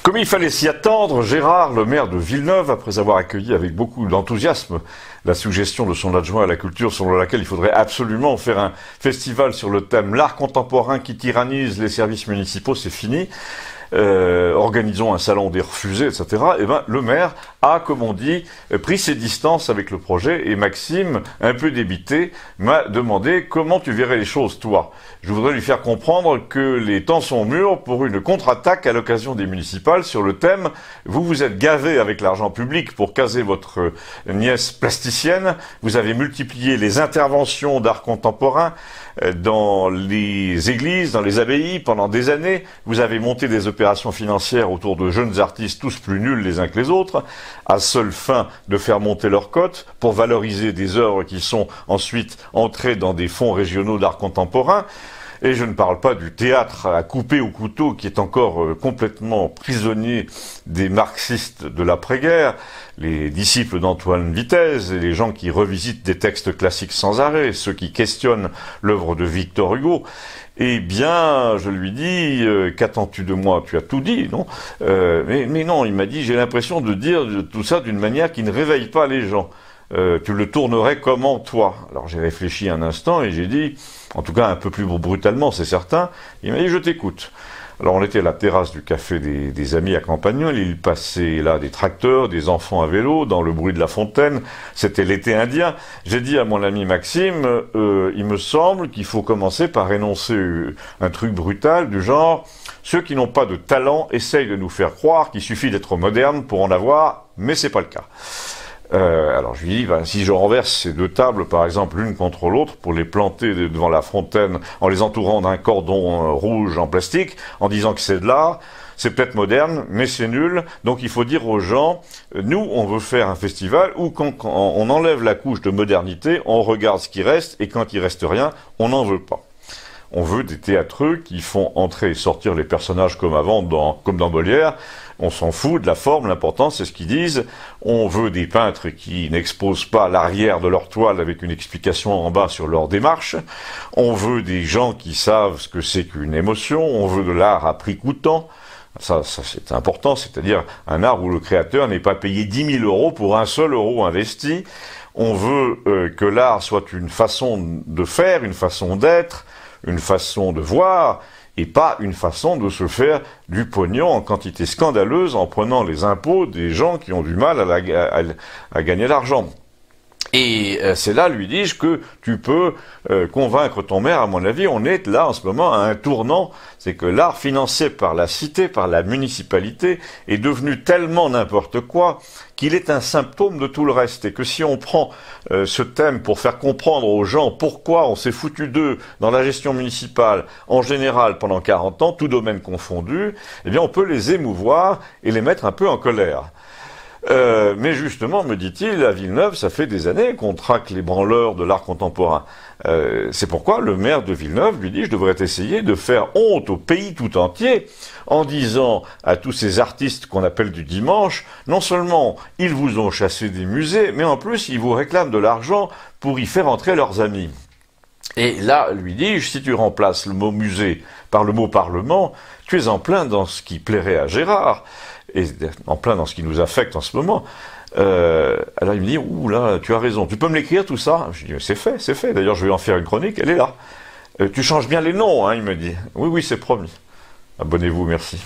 Comme il fallait s'y attendre, Gérard, le maire de Villeneuve, après avoir accueilli avec beaucoup d'enthousiasme la suggestion de son adjoint à la culture selon laquelle il faudrait absolument faire un festival sur le thème l'art contemporain qui tyrannise les services municipaux, c'est fini. Organisons un salon des refusés, etc. Et ben, le maire a, comme on dit, pris ses distances avec le projet et Maxime, un peu débité, m'a demandé comment tu verrais les choses, toi. Je voudrais lui faire comprendre que les temps sont mûrs pour une contre-attaque à l'occasion des municipales sur le thème « Vous vous êtes gavé avec l'argent public pour caser votre nièce plasticienne, vous avez multiplié les interventions d'art contemporain dans les églises, dans les abbayes pendant des années, vous avez monté des opérations financières autour de jeunes artistes tous plus nuls les uns que les autres, à seule fin de faire monter leur cote pour valoriser des œuvres qui sont ensuite entrées dans des fonds régionaux d'art contemporain. Et je ne parle pas du théâtre à couper au couteau qui est encore complètement prisonnier des marxistes de l'après-guerre, les disciples d'Antoine Vitesse et les gens qui revisitent des textes classiques sans arrêt, ceux qui questionnent l'œuvre de Victor Hugo. Eh bien, je lui dis, qu'attends-tu de moi? Tu as tout dit, non? Mais non, il m'a dit, j'ai l'impression de dire tout ça d'une manière qui ne réveille pas les gens. Tu le tournerais comment, toi? Alors j'ai réfléchi un instant et j'ai dit, en tout cas un peu plus brutalement, c'est certain, il m'a dit, je t'écoute. Alors on était à la terrasse du café des Amis à Campagnol, il passait là des tracteurs, des enfants à vélo, dans le bruit de la fontaine, c'était l'été indien. J'ai dit à mon ami Maxime, il me semble qu'il faut commencer par énoncer un truc brutal du genre, ceux qui n'ont pas de talent essayent de nous faire croire qu'il suffit d'être moderne pour en avoir, mais c'est pas le cas. Alors je lui dis, si je renverse ces deux tables, par exemple, l'une contre l'autre, pour les planter devant la fontaine, en les entourant d'un cordon rouge en plastique, en disant que c'est de l'art, c'est peut-être moderne, mais c'est nul. Donc il faut dire aux gens, nous, on veut faire un festival où quand on enlève la couche de modernité, on regarde ce qui reste, et quand il reste rien, on n'en veut pas. On veut des théâtreux qui font entrer et sortir les personnages comme avant, comme dans Molière. On s'en fout de la forme, l'important c'est ce qu'ils disent. On veut des peintres qui n'exposent pas l'arrière de leur toile avec une explication en bas sur leur démarche. On veut des gens qui savent ce que c'est qu'une émotion. On veut de l'art à prix coûtant. Ça c'est important, c'est-à-dire un art où le créateur n'est pas payé 10 000 euros pour un seul euro investi. On veut que l'art soit une façon de faire, une façon d'être, une façon de voir, et pas une façon de se faire du pognon en quantité scandaleuse en prenant les impôts des gens qui ont du mal à gagner l'argent. Et c'est là, lui dis-je, que tu peux convaincre ton maire. À mon avis, on est là en ce moment à un tournant. C'est que l'art financé par la cité, par la municipalité, est devenu tellement n'importe quoi qu'il est un symptôme de tout le reste. Et que si on prend ce thème pour faire comprendre aux gens pourquoi on s'est foutu d'eux dans la gestion municipale en général pendant 40 ans, tout domaine confondu, eh bien on peut les émouvoir et les mettre un peu en colère. Mais justement, me dit-il, à Villeneuve, ça fait des années qu'on traque les branleurs de l'art contemporain. C'est pourquoi le maire de Villeneuve lui dit, je devrais essayer de faire honte au pays tout entier en disant à tous ces artistes qu'on appelle du dimanche, non seulement ils vous ont chassé des musées, mais en plus ils vous réclament de l'argent pour y faire entrer leurs amis. Et là, lui dis-je, si tu remplaces le mot musée par le mot parlement, tu es en plein dans ce qui plairait à Gérard, et en plein dans ce qui nous affecte en ce moment. Alors il me dit, ouh là, tu as raison, tu peux me l'écrire tout ça? Je dis, c'est fait, d'ailleurs je vais en faire une chronique, elle est là. Tu changes bien les noms, hein, il me dit. Oui, c'est promis. Abonnez-vous, merci.